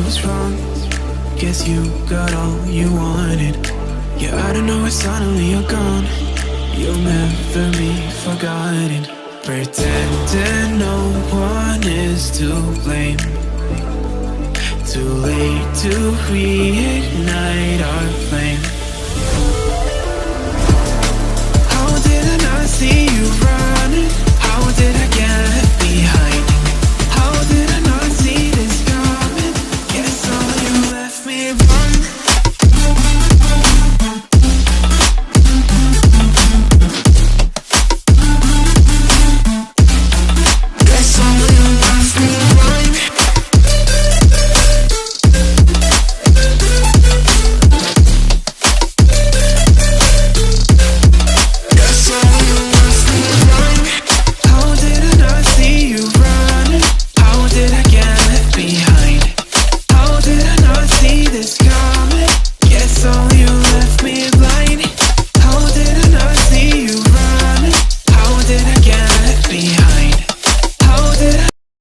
was wrong. Guess you got all you wanted. Yeah, I don't know why suddenly you're gone. You'll never be forgotten. Pretending no one is to blame. Too late to reignite